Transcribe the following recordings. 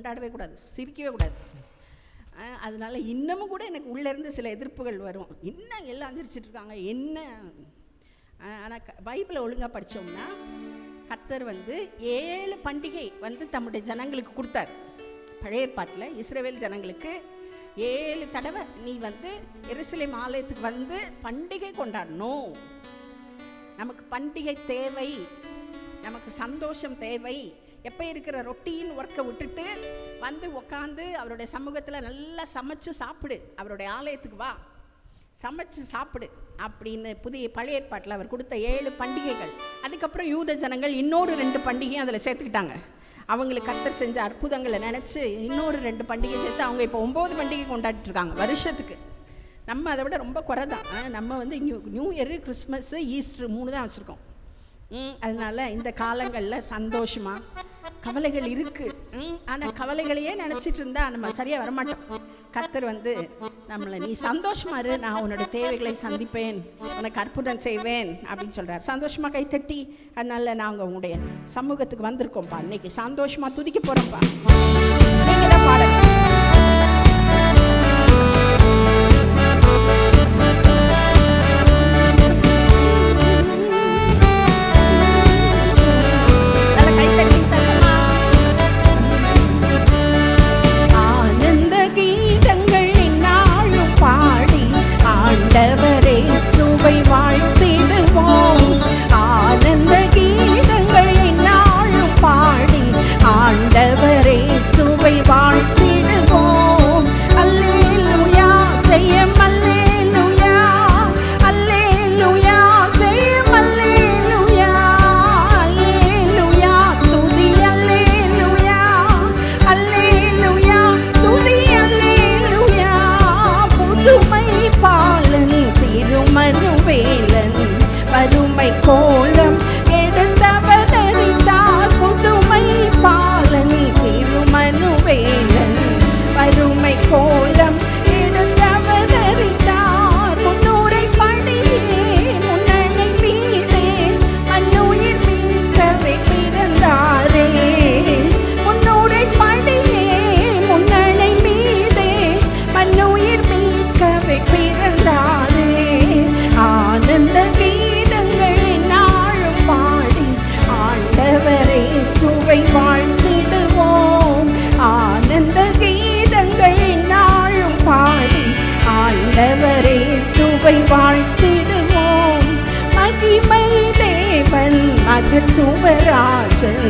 கொண்டாடவே கூடாது, சிரிக்கவே கூடாது. அதனால் இன்னமும் கூட எனக்கு உள்ளேருந்து சில எதிர்ப்புகள் வரும். இன்னும் எல்லாம் சிரிச்சிட்ருக்காங்க என்ன. ஆனால் பைபிளை ஒழுங்காக படித்தோம்னா கர்த்தர் 7 பண்டிகை தம்முடைய ஜனங்களுக்கு கொடுத்தார். பழைய ஏற்பாட்டில் இஸ்ரவேல் ஜனங்களுக்கு 7 தடவை நீ எருசலேம் ஆலயத்துக்கு பண்டிகை கொண்டாடணும். நமக்கு பண்டிகை தேவை, நமக்கு சந்தோஷம் தேவை. எப்போ இருக்கிற ரொட்டீன் ஒர்க்கை விட்டுட்டு உட்காந்து அவருடைய சமூகத்தில் நல்லா சமைச்சு சாப்பிடு, அவருடைய ஆலயத்துக்கு வா சமைச்சு சாப்பிடு அப்படின்னு பழைய ஏற்பாட்டில் அவர் கொடுத்த 7 பண்டிகைகள். அதுக்கப்புறம் யூத ஜனங்கள் இன்னொரு 2 பண்டிகையும் அதில் சேர்த்துக்கிட்டாங்க. அவங்களுக்கு கர்த்தர் செஞ்ச அற்புதங்களை நினச்சி இன்னொரு 2 பண்டிகை சேர்த்து அவங்க இப்போ 9 பண்டிகை கொண்டாடிட்டு இருக்காங்க வருஷத்துக்கு. நம்ம அதை விட ரொம்ப குறை தான். நம்ம நியூ இயரு, கிறிஸ்மஸ்ஸு, ஈஸ்டர் 3 தான் வச்சுருக்கோம். அதனால் இந்த காலங்களில் சந்தோஷமாக, கவலைகள் இருக்குது, ஆனால் கவலைகளையே நினச்சிட்டு இருந்தால் நம்ம சரியாக வரமாட்டோம். கர்த்தர் நம்மளை நீ சந்தோஷமா இரு, நான் உன்னோட தேவைகளை சந்திப்பேன், உனக்கு அற்புதம் செய்வேன் அப்படின்னு சொல்கிறார். சந்தோஷமாக கைத்தட்டி, அதனால் நாங்கள் உங்களுடைய சமூகத்துக்கு வந்திருக்கோம்ப்பா. இன்னைக்கு சந்தோஷமாக துதிக்க போகிறோம்ப்பா. நீங்கள் தான் பாடல். ஆண்டவரே சுவை வாழ்த்திடுவோம், ஆனந்த கீதங்கள் நாளும் பாடி ஆண்டவரே சுவை வாழ்த்திடுவோம். அல்லேலூயா ஜெயம், அல்லேலூயா அல்லேலூயா ஜெயம், அல்லேலூயா அல்லேலூயா துதி, அல்லேலூயா அல்லேலூயா துதி, அல்லேலூயா புதுமை பாலன் திருமனுவேலன் வறுமை கோலம் எடுத்தவதரித்தார். புதுமை பாலன் திருமனுவேலன் வறுமை கோலம் எடுத்தவதரித்தார். முன்னூரை படியே முன்னணி மீதே மண்ணுயிர் மீட்கவே பிறந்தாரே. முன்னூரை படியே முன்னணி மீதே மண்ணுயிர் மீட்கவே பிறந்தாரே. ஆனந்த கீதங்கள் நாளும் பாடி ஆண்டவரே சுவை வாழ்த்திடுவோம், ஆனந்த கீதங்கள் நாளும் பாடி ஆண்டவரே சுவை வாழ்த்திடுவோம். மகிமை தேவன் மகத்துவராஜன்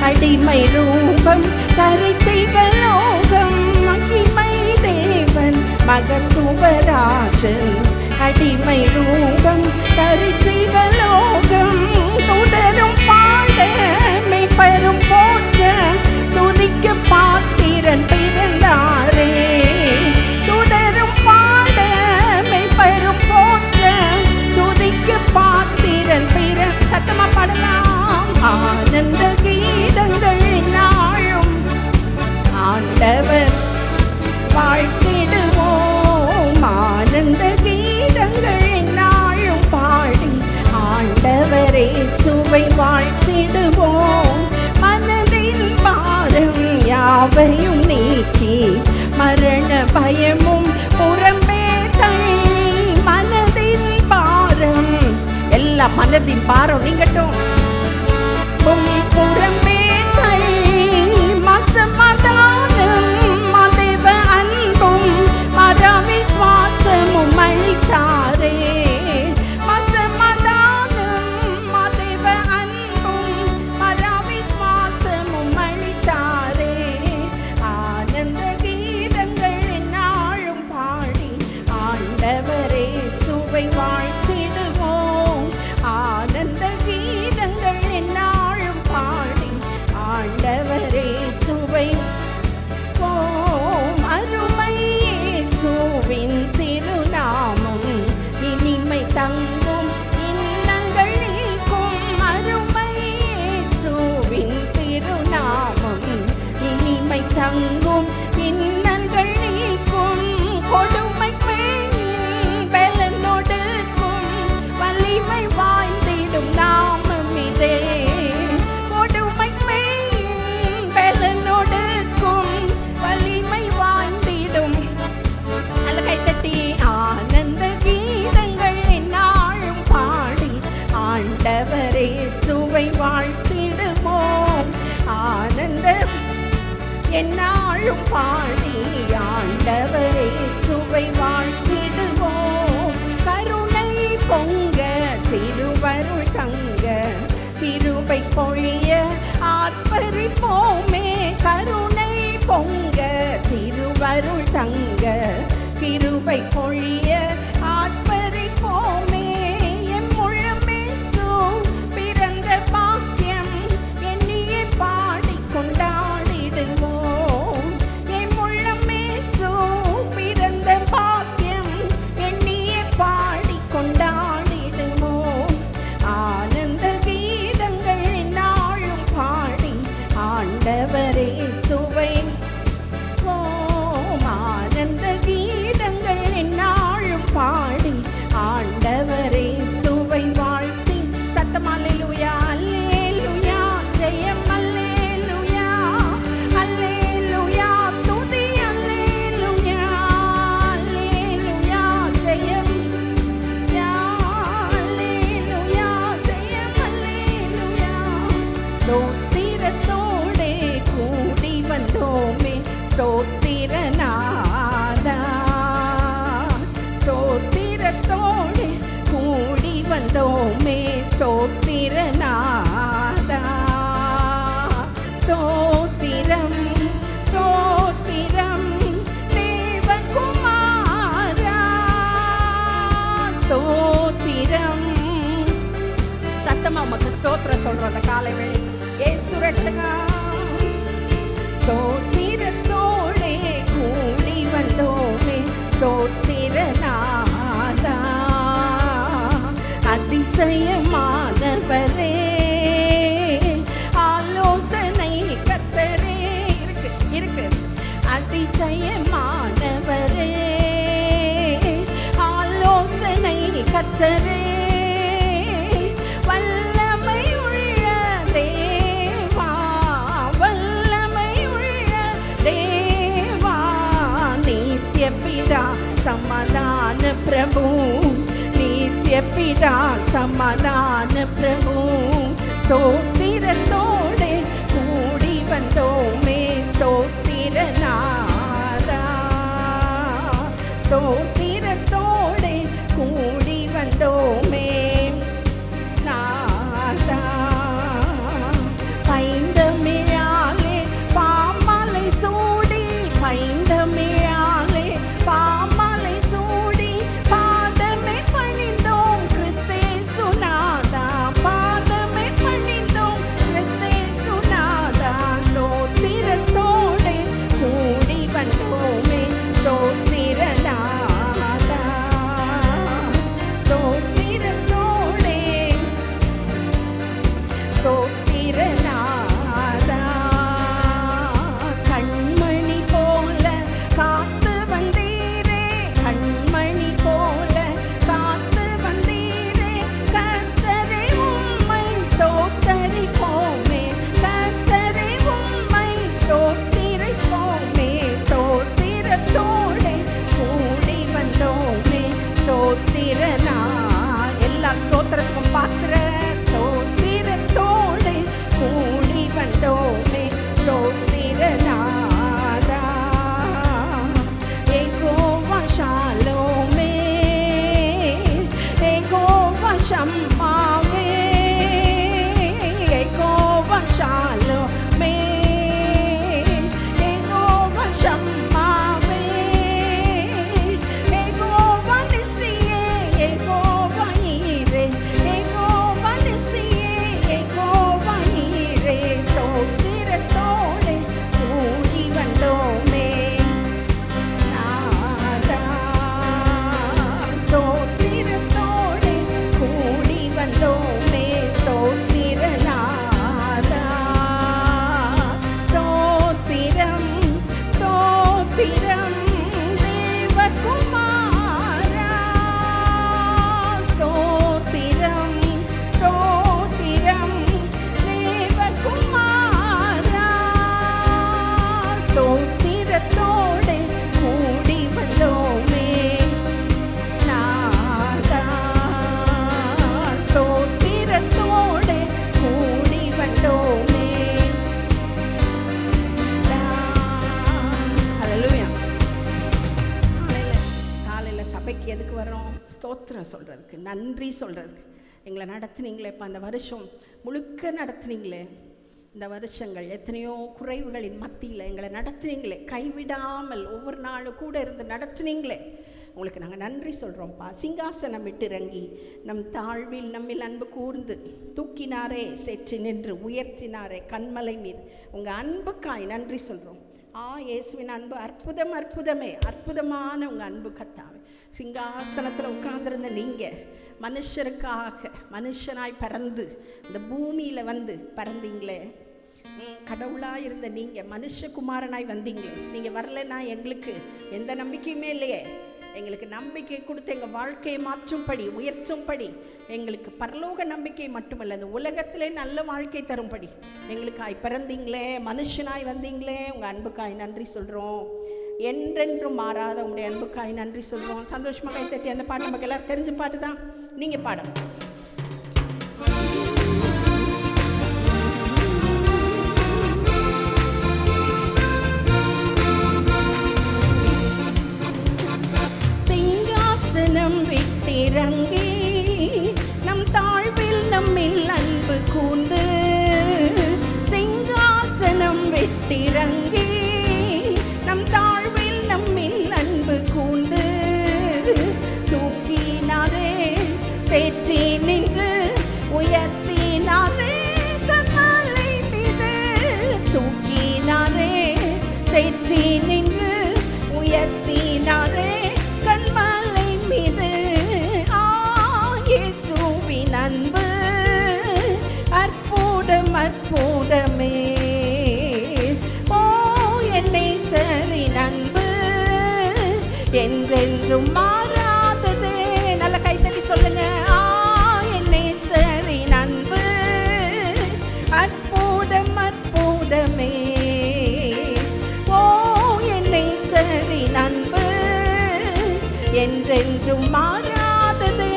அடிமை ரூபம் தரித்திகலோகம். மகிமை தேவன் மகத்துவராஜன் அடிமை ரூபம் தரித்திகலோகம். தொடரும் பாடமை பெரும் போற்ற துதிக்க பாத்திரன் பிறந்தாரே. தொடரும் பாடமை பெரும் போற்ற துதிக்க பாத்திரன் சத்தமா பாடலாம். ஆனந்த கீதங்கள் நாளும் ஆண்டவர் வாழ்த்திடுவோம், ஆனந்த கீதங்கள் நாளும் பாடி ஆண்டவரே சுவை வாழ்த்திடுவோம். மனதின் பாரம் யாவையும் நீக்கி மரண பயமும் புறம்பே தள்ளி. மனதின் பாரம், எல்லா மனதின் பாரம் நீங்கட்டும், புறம்பே தள்ளி மசமாதானம் மதேவ அன்பும் மதவிஸ்வாசமும் அளித்தாரே. மசமாதானம் மதேவ அன்பும் மதவிஸ்வாசமும் அளித்தாரே. ஆனந்த கீதங்கள் நாளும் பாடி ஆண்டவரே சுவை வாழ்த்திடுவோம், ஆனந்த கீதங்கள் நாளும் பாடி ஆண்டவரே சுவை போம். அருமை இயேசுவின் திருநாமம் இனிமை தங்கும் இன்னங்கள் நீக்கும். அருமை இயேசுவின் திருநாமம் இனிமை தங்கும் இன்னங்கள் நீக்கும். கொடுமை பெண்ணின் பலனொடுக்கும் வலிமை வாய்ந்திடும் நாமம் இதே. கொடுமை பெண்ணின் பலனொடுக்கும் என்னாலும் பாடி ஆண்டவரே சுவை வாழ்த்திடுவோம். கருணை பொங்க திருவருள் தங்க கிருபை பொழிய ஆர்ப்பரிப்போமே. கருணை பொங்க திருவருள் தங்க கிருபை பொழிய ஆர்ப்பரிப்போமே. என் முழமேசு பிறந்த பாக்கியம் எண்ணியே பாடி கொண்டாடிடுவோம். என் முழமேசு பிறந்த பாக்கியம் எண்ணியே பாடி கொண்டாடிடுவோம். ஆனந்த கீதங்கள் நாளும் பாடி ஆண்டவரே சுவை ஆனந்த கீதங்கள் என்னாலும் பாடி ஆண்டவரே சுவை வாழ்த்தி சத்தம் அல்லேலூயா அல்லேலூயா ஜெயம் அல்லேலூயா அல்லேலூயா துதி அல்லேலூயா அல்லேலூயா ஜெயம் அல்லேலூயா ஜெயம் அல்லேலூயா. ஸ்தோத்திரத்தோடே கூடி வந்தோமே ஸ்தோத்திரநாதா. ஸ்தோத்திரத்தோடு கூடி வந்தோமே ஸ்தோத்திரநாதா. ஸ்தோத்திரம் ஸ்தோத்திரம் தேவகுமாரா. ஸ்தோத்திரம் சத்தமா உமக்கு ஸ்தோத்திரம் சொல்றோம் அந்த காலை வேளை. இயேசு ரட்சகா ஸ்தோத்திரத்தோடே கூடி வந்தோமே ஸ்தோத்திரநாதா. அதிசயமானவரே ஆலோசனை கர்த்தரே இருக்கு அதிசயமானவரே ஆலோசனை கர்த்தரே. வல்லமை உள்ள தேவா வல்லமை உள்ள தேவா நித்ய பிதா சமாதான பிரபு நித்ய பிதா சமாதான பிரபு. ஸ்தோத்திரத்தோடு கூடி வந்தோமே ஸ்தோத்திரநாதா. ஸ்தோத்திரத்தோடு கூடி வந்தோமே நாதா. பைந்தமிழாலே பாமாலை சூடி பைந்தமிழாலே பாமாலை சூடி பாதமே பணிந்தோம் கிறிஸ்தேசுநாதா. பாதமே பணிந்தோம் கிறிஸ்தேசுநாதா. ஸ்தோத்திரத்தோடு கூடி வந்தோமே ஸ்தோத்திரநாதா. ஸ்தோத்திரத்தோடே ஸ்தோத்திரநாதா. கண்மணி போல காத்து வந்தீரே கண்மணி போல காத்து வந்தீரே. கர்த்தரே உம்மை ஸ்தோத்தரிப்போமே கர்த்தரே உம்மை ஸ்தோத்திரிப்போமே. ஸ்தோத்திரத்தோடே கூடி வந்தோமே ஸ்தோத்திரநா. எல்லா ஸ்தோத்திரத்துக்கும் பாத்திர ஸ்தோத்திரத்தோடு கூடி வந்தோமே ஸ்தோத்திரநாதா. யெகோவா ஷாலோமே யெகோவா ஷம்மாவே யெகோவா ஷாலோமே யெகோவா ஷம்மாவே யெகோவா நிசியே யெகோவா ஈரே யெகோவா நிசியே யெகோவா ஈரே. ஸ்தோத்திரத்தோடு கூடி வந்தோமே நாதா. ஸ்தோத்திரத்தோடு கூடி வந்தோமே ஸ்தோத்திரநாதா. ஸ்தோத்திரம் ஸ்தோத்திரம் தேவகுமாரா. ஸ்தோத்திரம் ஸ்தோத்திரம் தேவகுமாரா. ஸ்தோத்திரத்தோடு கூடி வந்தோமே நாதா. ஸ்தோத்திரத்தோடு கூடி வந்தோமே நாதா. எதுக்கு வரோம்? ஸ்தோத்திரம் சொல்கிறதுக்கு, நன்றி சொல்கிறதுக்கு. எங்களை நடத்துனீங்களே இப்போ, அந்த வருஷம் முழுக்க நடத்துனீங்களே, இந்த வருஷங்கள் எத்தனையோ குறைவுகளின் மத்தியில் எங்களை நடத்துனீங்களே, கைவிடாமல் ஒவ்வொரு நாளும் கூட இருந்து நடத்துனீங்களே, உங்களுக்கு நாங்கள் நன்றி சொல்கிறோம்ப்பா. சிங்காசனம் விட்டிறங்கி நம் தாழ்வில் நம்மில் அன்பு கூர்ந்து தூக்கினாரே, செற்றி நின்று உயர்த்தினாரே கண்மலை மீது, உங்கள் அன்புக்காய் நன்றி சொல்கிறோம். இயேசுவின் அன்பு அற்புதம், அற்புதமே, அற்புதமான உங்கள் அன்பு கத்தாவே. சிங்காசனத்தில் உட்கார்ந்துருந்த நீங்கள் மனுஷருக்காக மனுஷனாய் பறந்து இந்த பூமியில் வந்து பறந்தீங்களே. கடவுளாக இருந்த நீங்கள் மனுஷகுமாரனாய் வந்தீங்களே. நீங்கள் வரலைன்னா எங்களுக்கு எந்த நம்பிக்கையுமே இல்லையே. எங்களுக்கு நம்பிக்கை கொடுத்து எங்கள் வாழ்க்கையை மாற்றும்படி, உயர்த்தும்படி, எங்களுக்கு பரலோக நம்பிக்கை மட்டுமல்ல, இந்த உலகத்திலே நல்ல வாழ்க்கை தரும்படி எங்களுக்காய் பிறந்தீங்களே, மனுஷனாய் வந்தீங்களே. உங்கள் அன்புக்காய் நன்றி சொல்கிறோம். என்றென்றும் மாறாத உங்களுடைய அன்புக்காய் நன்றி சொல்கிறோம். சந்தோஷமாக கை தட்டி அந்த பாட்டு நமக்கு எல்லாரும் தெரிஞ்ச பாட்டு தான், நீங்கள் பாடணும். சிங்காசனம் விட்டிறங்கி நம் தாழ்வில் நம்மில் அன்பு கூர்ந்து, சிங்காசனம் விட்டிறங்கி நம் தாழ்வில் நம்மில் அன்பு கூர்ந்து தூக்கினாரே, சேற்றி நின்று உயர்த்தினாரே கண்மலை மீது, தூக்கினாரே, சேற்றி நின்று உயர்த்தினாரே கண்மலை மீது. இயேசுவின் அன்பு அற்புதம், அற்புதமே. என்னை சரின் அன்பு என்றென்றும் மாறாததே. நல்ல கைத்தட்டி சொல்லுங்க. என்னை சரின் அன்பு அற்புதம், அற்புதமே. என்னை சரின் அன்பு என்றென்றும் மாறாததே.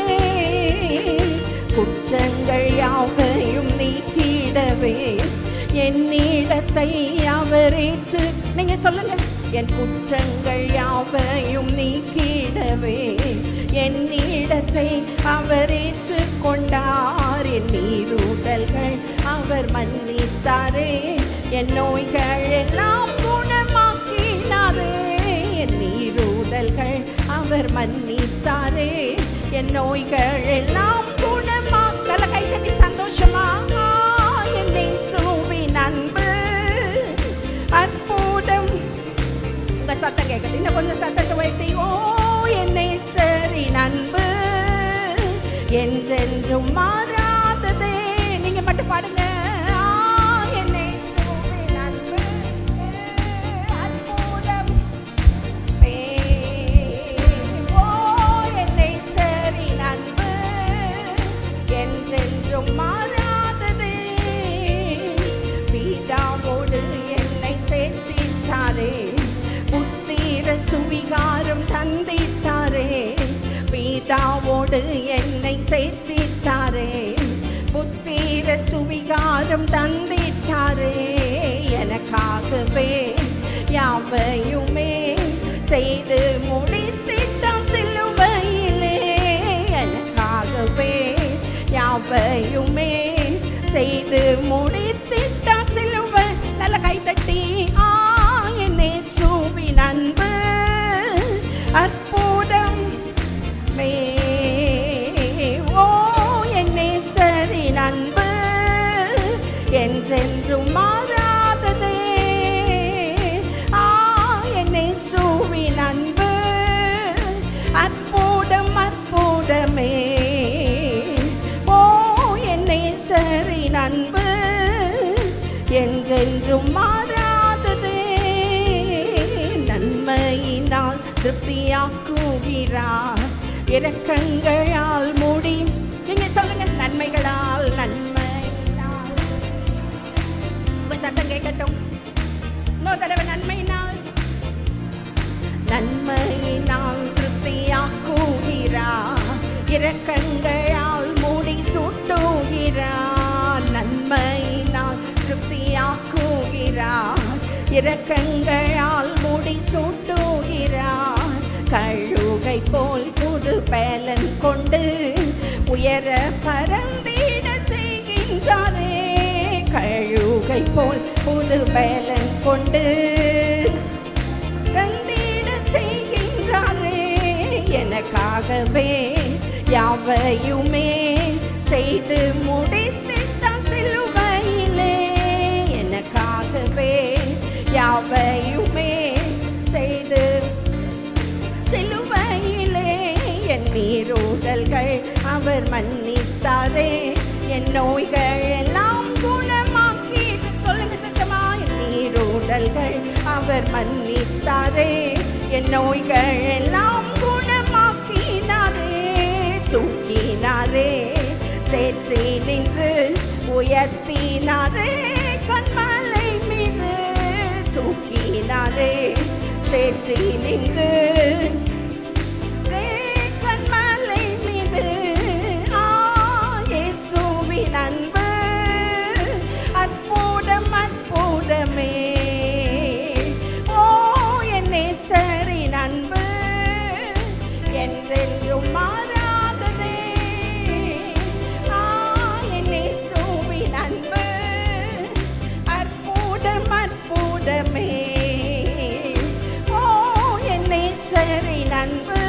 குற்றங்கள் யாவையும் நீக்கிடவே என்னிடத்தை அவர் ஏற்று, நீங்க சொல்லுங்க. என் குற்றங்கள் யாவையும் நீக்கிடவே என்னிடத்தை அவர் ஏற்று கொண்டார். என் நீருடல்கள் அவர் மன்னித்தாரே, என் நோய்கள் எல்லாம் குணமாக்கினாரே. என் நீருடல்கள் அவர் மன்னித்தாரே, என் நோய்கள் எல்லாம் குணமாக்கல. கை தட்டி சந்தோஷமா. அன்பு அற்புதம். உங்க சத்தம் கேட்கல, இன்னும் கொஞ்சம் சத்தத்தை வைத்து. என்னை சரி அன்பு என்றென்றும் மாறாததே. நீங்க மட்டும் பாடுங்க. என்னை அன்பு அற்புதம். என்னை சரி அன்பு என்றென்றும் மாறாததே. பிதாவோடு என்னை சேர்த்திட்டாரே, புத்திர சுவிகாரம் தந்திட்டாரே. பிதாவோடு என்னை சேர்த்திட்டாரே, புத்திர சுவிகாரம் தந்திட்டாரே. எனக்காகவே யாவையுமே செய்து முடித்திட்டான் சிலுவையிலே. எனக்காகவே யாவையுமே செய்து முடித்திட்டான் சிலுவை. நல்ல கைத்தட்டி. என்னை சூவின் அன்பு அற்புதம். என்னை சரி அன்பு என்றென்றும் மாறாததே. என்னை சூவின் அன்பு அற்புதம், அற்புதமே. என்னை சரி அன்பு என்றென்றும் மாறாததே. நன்மையினால் திருப்தியாக்குகிறார், இரக்கங்களால் மூடி. நீங்க சொல்லுங்க. நன்மைகளால், நன்மையினால். உங்க சத்தம் கேட்கட்டும். இன்னொரு தடவை. நன்மையினால், நன்மையினால் திருப்தியாக்குகிறார், இரக்கங்களால் மூடி சூட்டுகிறார். நன்மையினால் திருப்தியாக்குகிறார், இரக்கங்களால் மூடி சூட்டுகிறார். கழுகை போல் புது பேலன் கொண்டு உயர பறந்திட செய்கின்றாரே. கழுகை போல் புது பேலன் கொண்டு பறந்திட செய்கின்றாரே. எனக்காகவே யாவையுமே செய்து முடித்திட்டான் சிலுவையிலே. எனக்காகவே யாவையுமே செய்து சிலுவையிலே. என் மீறுதல்கள் அவர் மன்னித்தாரே. என் நோய்கள் எல்லாம் குணமாக்கி, சொல்லுங்க சத்தமா, என் மீறுதல்கள் அவர் மன்னித்தாரே. என் நோய்கள் எல்லாம் குணமாக்கினாரே. தூக்கினாரே, சேற்றி நின்று உயர்த்தினாரே. கண்மலை மீது தூக்கினாரே, சேற்றி நின்று கண்மலை மீது. இயேசுவின் அன்பு அற்புதம் அற்புதமே. ஓ என் நேசரின் அன்பு என்றென்றும் மாறாததே. என் இயேசுவின் அன்பு அற்புதம் அற்புதமே. ஓ என் நேசரின் அன்பு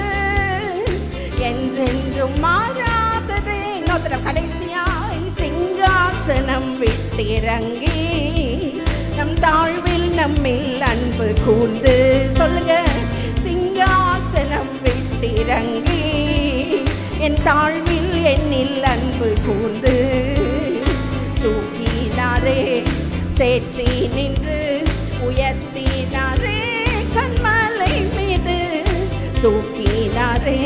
என்றென்றும் மாறாததே. இன்னொரு கடைசியாய் சிங்காசனம் விட்டிறங்கி நம் தாழ்வில் நம்மில் அன்பு கூர்ந்து, சொல்லுங்க, சிங்காசனம் விட்டிறங்கி என் தாழ்வில் என்னில் அன்பு கூர்ந்து தூக்கினாரே, சேற்றி நின்று உயர்த்தினாரே. கண்மலை மீது தூக்கினாரே.